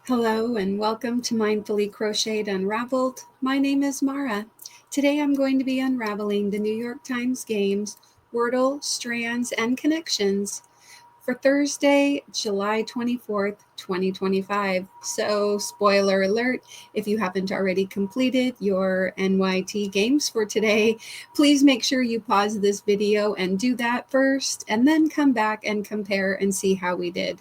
Hello and welcome to Mindfully Crocheted Unraveled. My name is Mara. Today I'm going to be unraveling the New York Times games, WORDLE, STRANDS, and Connections for Thursday, July 24th, 2025. So, spoiler alert, if you haven't already completed your NYT games for today, please make sure you pause this video and do that first, and then come back and compare and see how we did.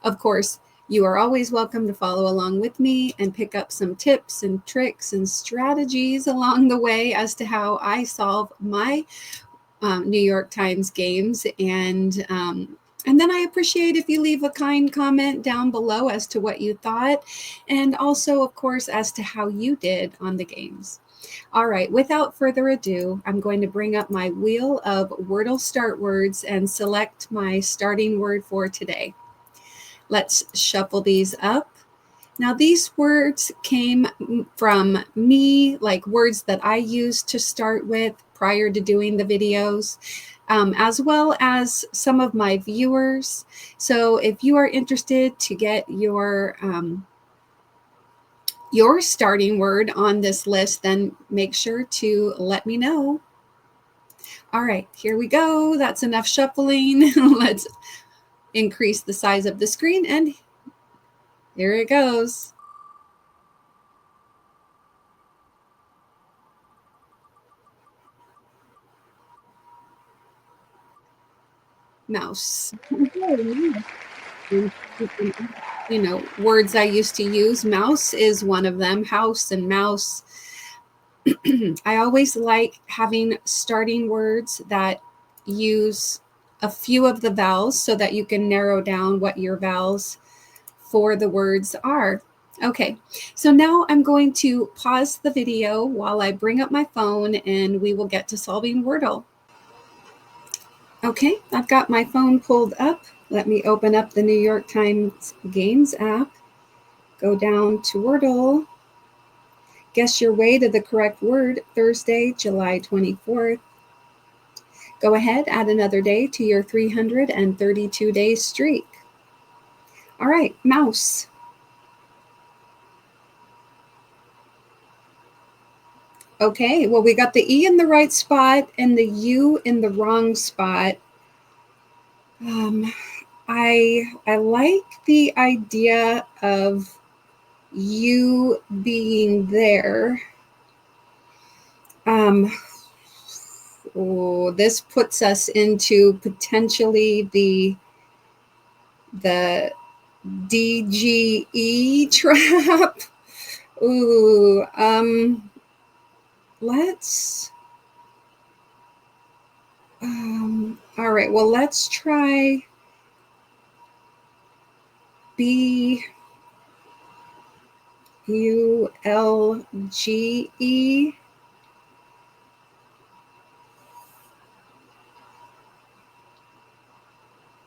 Of course, you are always welcome to follow along with me and pick up some tips and tricks and strategies along the way as to how I solve my New York Times games. And then I appreciate if you leave a kind comment down below as to what you thought, and also, of course, as to how you did on the games. All right, without further ado, I'm going to bring up my wheel of Wordle start words and select my starting word for today. Let's shuffle these up. Now, these words came from me, like words that I used to start with prior to doing the videos, as well as some of my viewers. So if you are interested to get your starting word on this list, then make sure to let me know. All right, here we go. That's enough shuffling. Let's increase the size of the screen, and here it goes. Mouse. You know, words I used to use. Mouse is one of them. House and mouse. I always like having starting words that use a few of the vowels so that you can narrow down what your vowels for the words are. Okay, so now I'm going to pause the video while I bring up my phone and we will get to solving Wordle. Okay, I've got my phone pulled up. Let me open up the New York Times Games app. Go down to Wordle. Guess your way to the correct word, Thursday, July 24th. Go ahead, add another day to your 332-day streak. All right, mouse. Okay, well, we got the E in the right spot and the U in the wrong spot. I like the idea of you being there. This puts us into potentially the DGE trap. Ooh, let's, all right, well, let's try BULGE.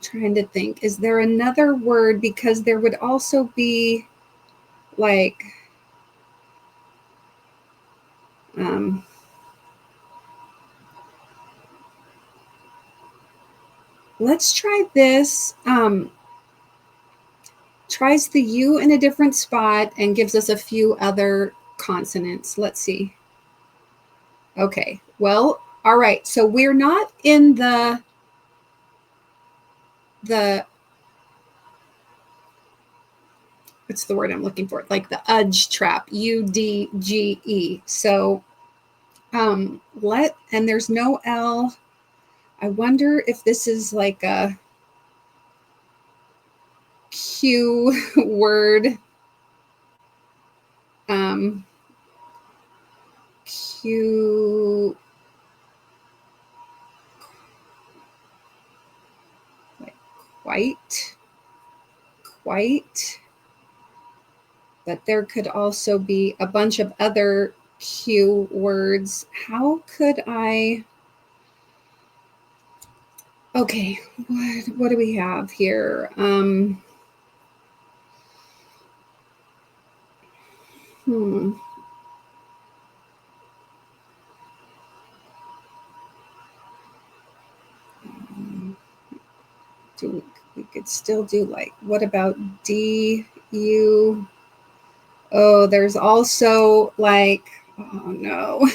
Trying to think, is there another word? Because there would also be like, let's try this. Tries the U in a different spot and gives us a few other consonants. Let's see. Okay, well, all right. So we're not in the what's the word I'm looking for? Like the UDGE trap, UDGE. So and there's no L. I wonder if this is like a Q word. Q, like quite. But there could also be a bunch of other Q words. How could I? Okay, what do we have here? We could still do like, what about DEE? you. Oh, there's also like, oh no,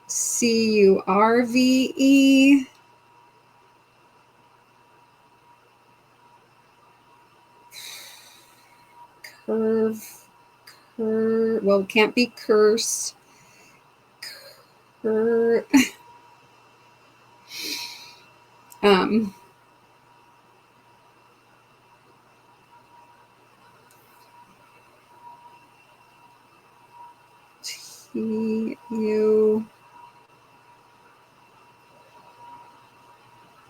CURVE. Curve, well, it can't be curse. Um, TU.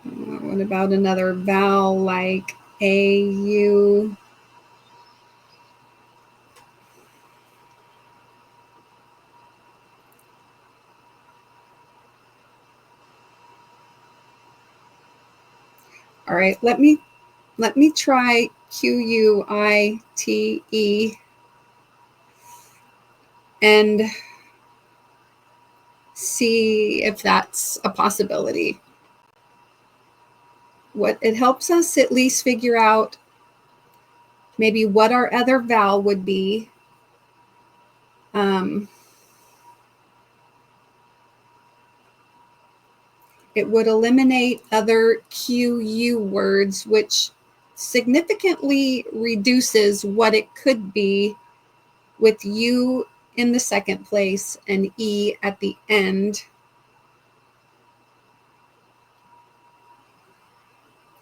What about another vowel like AU? All right, let me try QUITE and see if that's a possibility. What it helps us at least figure out maybe what our other vowel would be. It would eliminate other QU words, which significantly reduces what it could be with U in the second place and E at the end.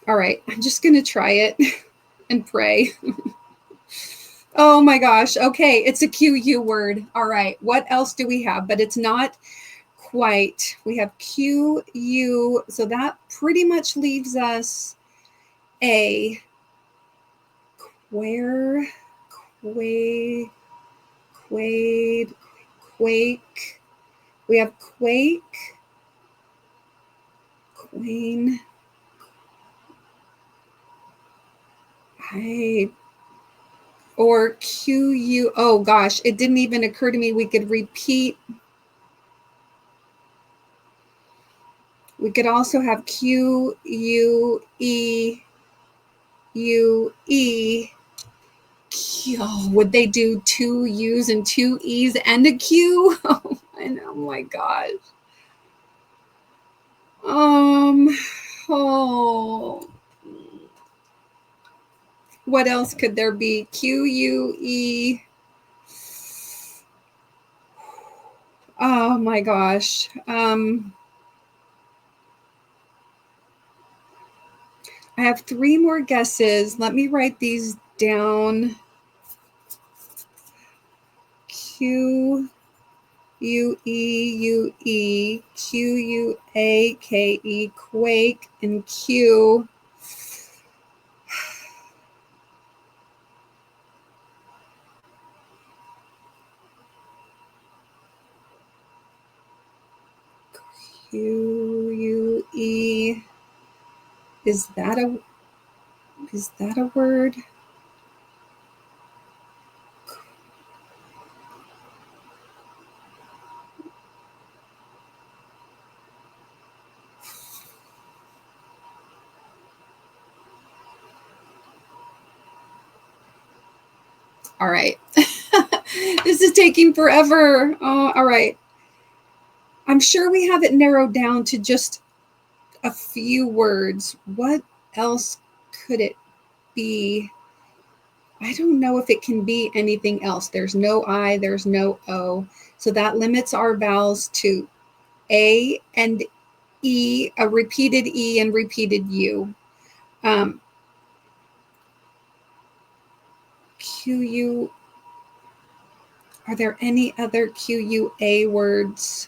All right, I'm just going to try it and pray. Oh my gosh. Okay, it's a QU word. All right, what else do we have? But it's not quite. We have QU, so that pretty much leaves us a quare, quade, quake. We have quake, queen. Or QU. Oh gosh, it didn't even occur to me we could repeat. We could also have QUE, UE. Oh, would they do two U's and two E's and a Q? Oh my gosh. Oh. What else could there be? QUE. Oh my gosh. I have 3 more guesses. Let me write these down. QUEUE, QUAKE, quake, and Q. QUE. Is that a word? All right. This is taking forever. Oh, all right. I'm sure we have it narrowed down to just a few words. What else could it be? I don't know if it can be anything else. There's no I, there's no O. So that limits our vowels to A and E, a repeated E and repeated U. QU. Are there any other QUA words?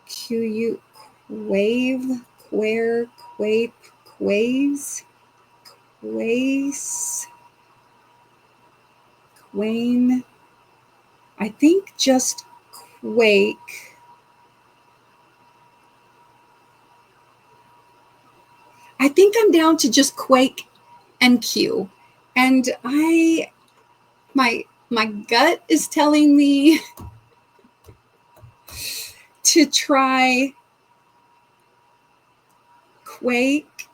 QU, quave, quare, quape, quaves, quace, quane. I think just quake. I think I'm down to just quake and Q. And my gut is telling me to try quake.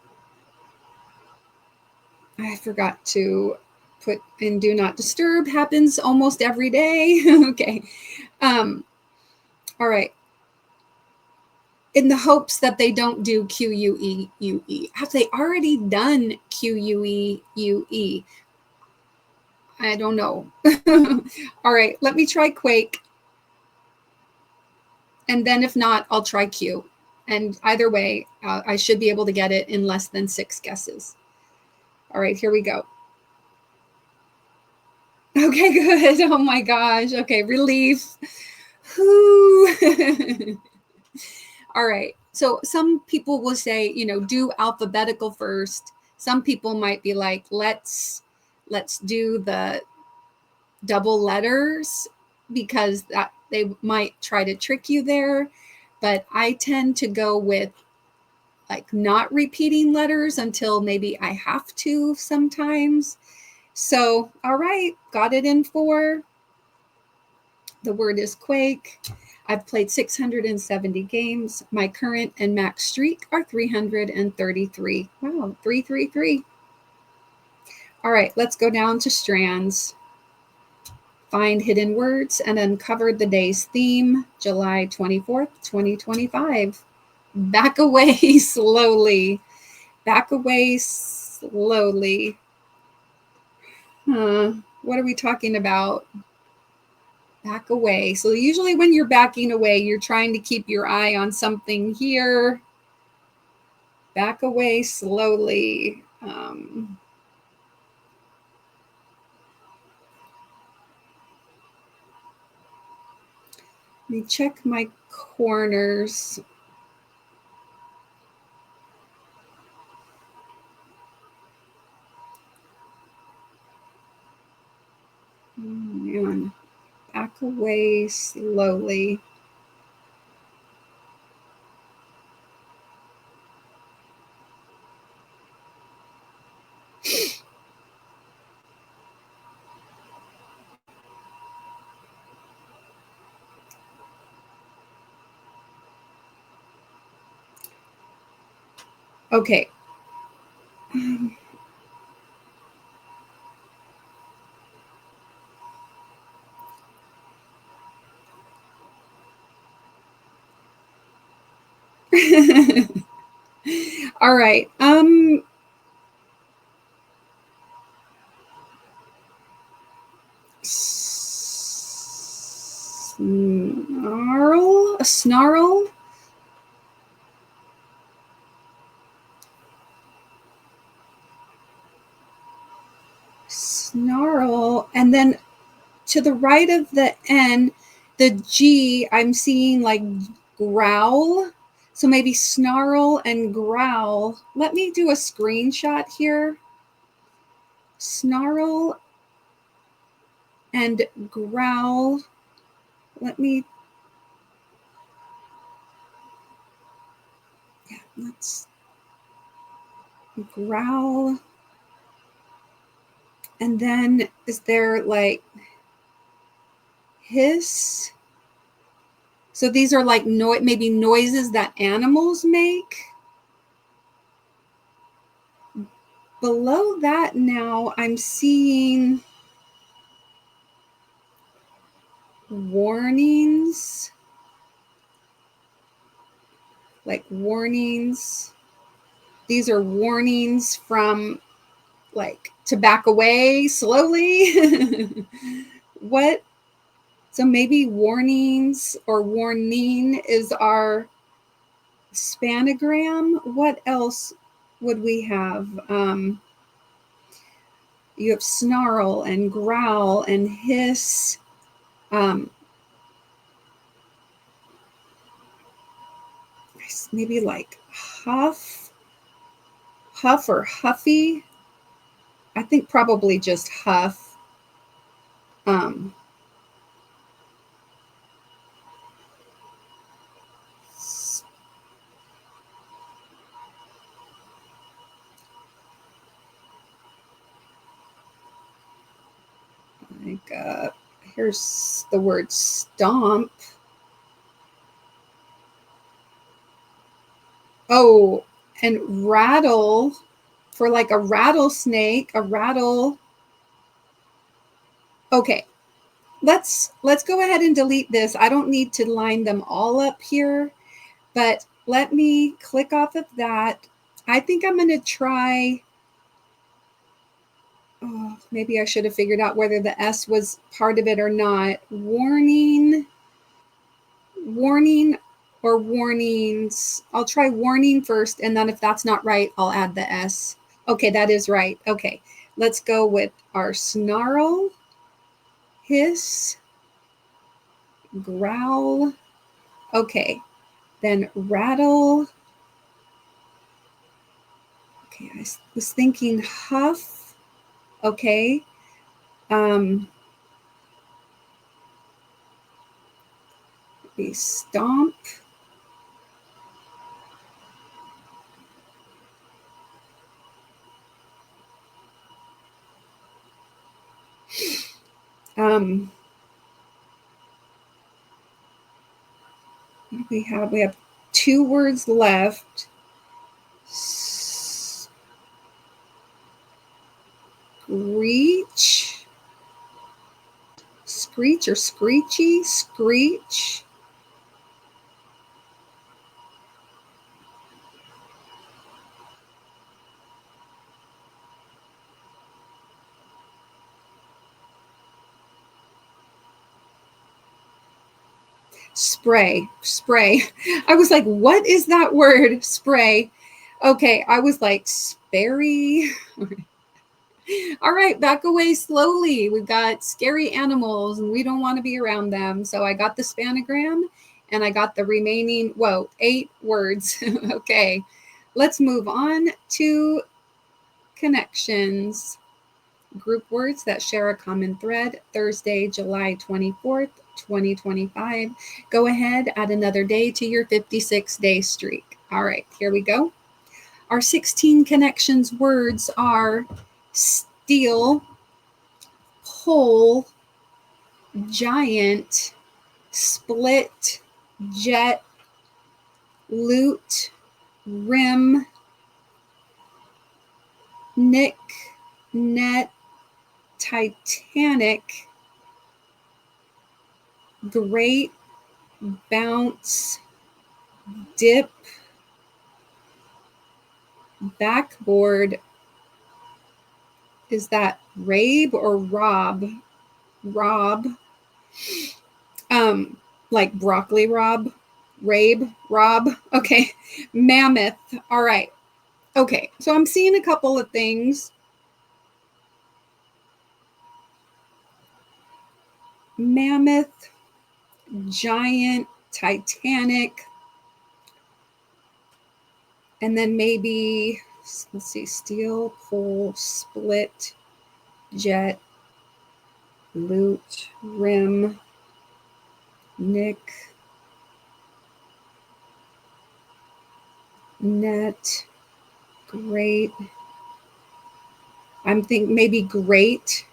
I forgot to put in do not disturb. Happens almost every day. Okay. All right. In the hopes that they don't do QUEUE. Have they already done QUEUE? I don't know. All right, let me try Quake. And then if not, I'll try Q. And either way, I should be able to get it in less than 6 guesses. All right, here we go. Okay, good. Oh my gosh. Okay, relief. All right. So some people will say, you know, do alphabetical first. Some people might be like, let's do the double letters because that they might try to trick you there. But I tend to go with like not repeating letters until maybe I have to sometimes. So, all right, got it in 4. The word is Quake. I've played 670 games. My current and max streak are 333. Wow, 333. All right, let's go down to Strands. Find hidden words and uncover the day's theme, July 24th, 2025. Back away slowly. Back away slowly. What are we talking about? Back away. So usually when you're backing away, you're trying to keep your eye on something here. Back away slowly. Let me check my corners. Oh, man. Back away slowly. Okay. All right. Snarl. Snarl. And then to the right of the N, the G, I'm seeing like growl. So maybe snarl and growl. Let me do a screenshot here. Snarl and growl. Let me, yeah, let's growl. And then is there like hiss? So these are like maybe noises that animals make. Below that now I'm seeing warnings. Like warnings. These are warnings from like to back away slowly. What? So maybe warnings or warning is our spanogram. What else would we have? You have snarl and growl and hiss. Maybe like huff or huffy. I think probably just huff. Like here's the word stomp. Oh, and rattle for like a rattlesnake, a rattle. Okay, let's go ahead and delete this. I don't need to line them all up here, but let me click off of that. I think I'm going to try, oh, maybe I should have figured out whether the S was part of it or not. Warning or warnings. I'll try warning first, and then if that's not right, I'll add the S. Okay, that is right. Okay, let's go with our snarl, hiss, growl. Okay, then rattle. Okay, I was thinking huff. Okay. We stomp. We have 2 words left. Screech. Screech or screechy? Screech. Spray. Spray. I was like, what is that word? Spray. Okay, I was like, sperry. All right, back away slowly. We've got scary animals and we don't want to be around them. So I got the spanogram and I got the remaining, 8 words. Okay, let's move on to connections. Group words that share a common thread. Thursday, July 24th, 2025. Go ahead, add another day to your 56-day streak. All right, here we go. Our 16 connections words are steel, pole, giant, split, jet, loot, rim, nick, net, Titanic, great, bounce, dip, backboard. Is that rabe or rob? Rob. Like broccoli rob, rabe, rob. Okay. Mammoth. All right. Okay. So I'm seeing a couple of things. Mammoth, giant, Titanic, and then maybe, let's see, steel, pole, split, jet, loot, rim, nick, net, great. I'm thinking maybe great,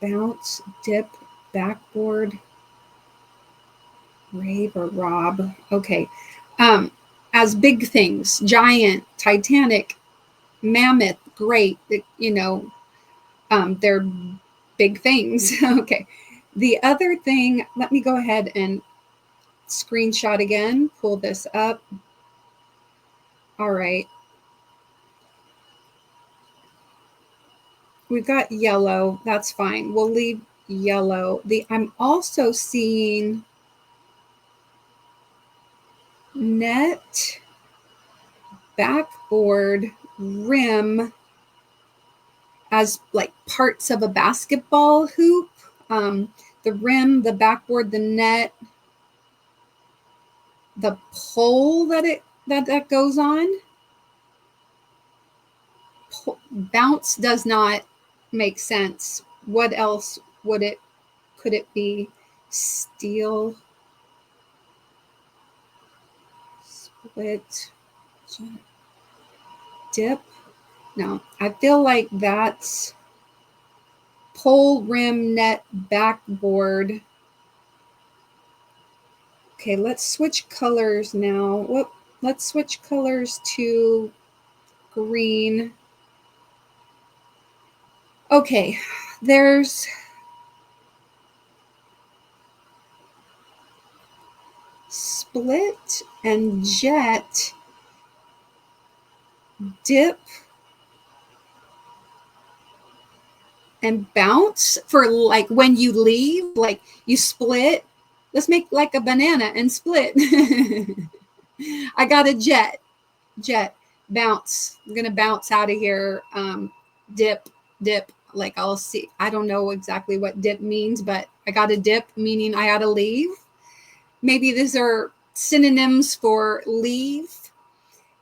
bounce, dip, backboard, rave or rob. Okay. As big things, giant, Titanic, mammoth, great, they're big things. Okay. The other thing, let me go ahead and screenshot again, pull this up. All right. We've got yellow. That's fine. We'll leave yellow. I'm also seeing net, backboard, rim as like parts of a basketball hoop. The rim, the backboard, the net, the pole that goes on. Bounce does not make sense. What else could it be? Steel, split, dip. No, I feel like that's pole, rim, net, backboard. Okay, let's switch colors now. Whoop, let's switch colors to green. Okay, there's split and jet, dip and bounce for like when you leave, like you split. Let's make like a banana and split. I got a jet, bounce. I'm going to bounce out of here. Dip, like I'll see. I don't know exactly what dip means, but I got a dip, meaning I got to leave. Maybe these are synonyms for leave.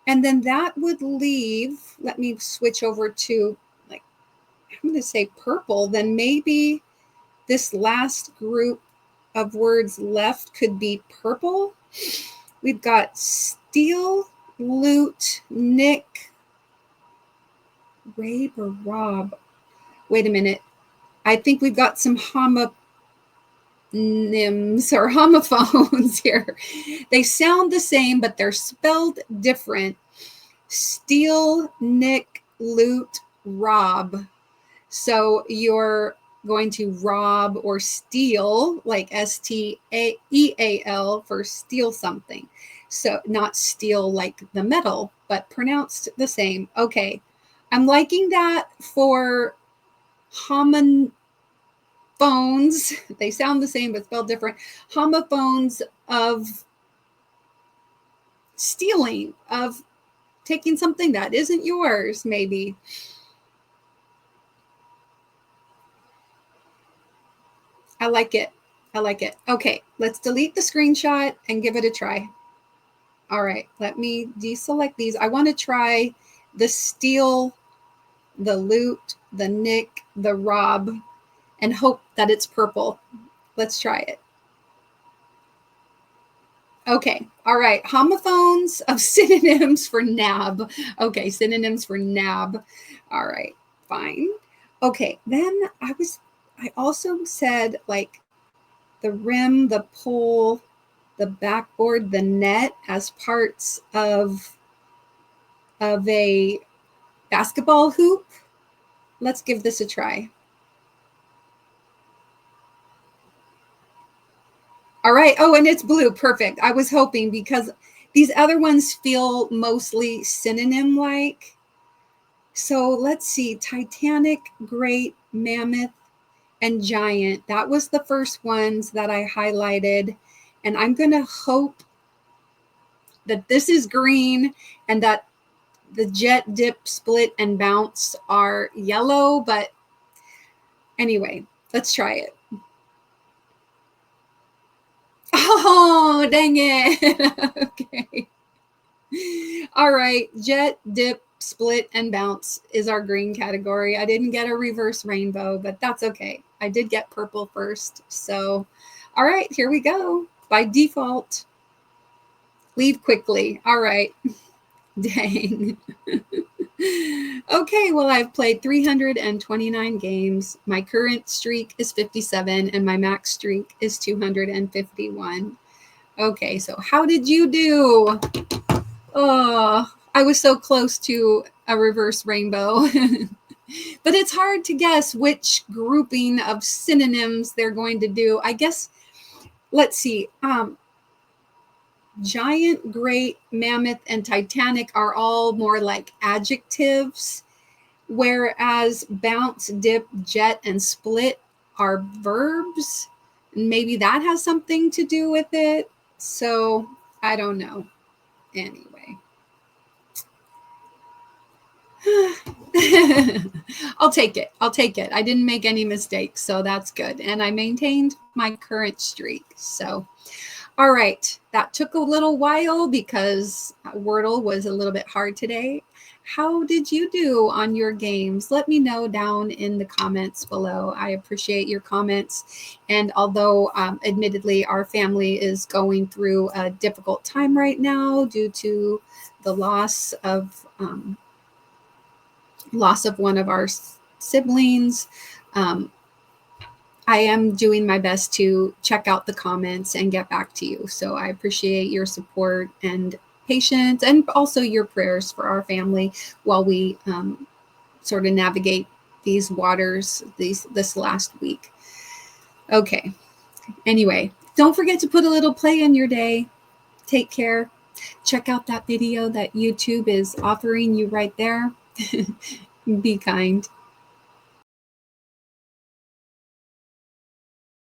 And then that would leave, let me switch over to, like, I'm going to say purple. Then maybe this last group of words left could be purple. We've got steal, loot, nick, rape, or rob. Wait a minute. I think we've got some homonyms or homophones here. They sound the same, but they're spelled different. Steal, nick, loot, rob. So you're going to rob or steal, like STEAL for steal something. So not steal like the metal, but pronounced the same. Okay. I'm liking that for homophones. They sound the same, but spelled different. Homophones of stealing, of taking something that isn't yours, maybe. I like it. I like it. Okay, let's delete the screenshot and give it a try. All right, let me deselect these. I want to try the steal, the loot, the nick, the rob, and hope that it's purple. Let's try it. Okay, all right. Homophones of synonyms for nab. Okay, synonyms for nab. All right, fine. Okay, then I also said like the rim, the pole, the backboard, the net as parts of a basketball hoop. Let's give this a try. All right. Oh, and it's blue. Perfect. I was hoping because these other ones feel mostly synonym-like. So let's see. Titanic, great, mammoth, and giant. That was the first ones that I highlighted. And I'm going to hope that this is green and that the jet, dip, split, and bounce are yellow. But anyway, let's try it. Oh, dang it. Okay. All right. Jet, dip, split, and bounce is our green category. I didn't get a reverse rainbow, but that's okay. I did get purple first. So, all right, here we go. By default, leave quickly. All right. Dang. Okay, well, I've played 329 games. My current streak is 57, and my max streak is 251. Okay, so how did you do? Oh, I was so close to a reverse rainbow. But it's hard to guess which grouping of synonyms they're going to do. I guess, let's see. Giant, great, mammoth, and Titanic are all more like adjectives, whereas bounce, dip, jet, and split are verbs. And maybe that has something to do with it. So I don't know. Anyway. I'll take it. I'll take it. I didn't make any mistakes, so that's good. And I maintained my current streak. So, all right. That took a little while because Wordle was a little bit hard today. How did you do on your games? Let me know down in the comments below. I appreciate your comments. And although admittedly our family is going through a difficult time right now due to the loss of one of our siblings, I am doing my best to check out the comments and get back to you. So I appreciate your support and patience, and also your prayers for our family while we sort of navigate these waters this last week. Okay. Anyway, don't forget to put a little play in your day. Take care. Check out that video that YouTube is offering you right there. Be kind.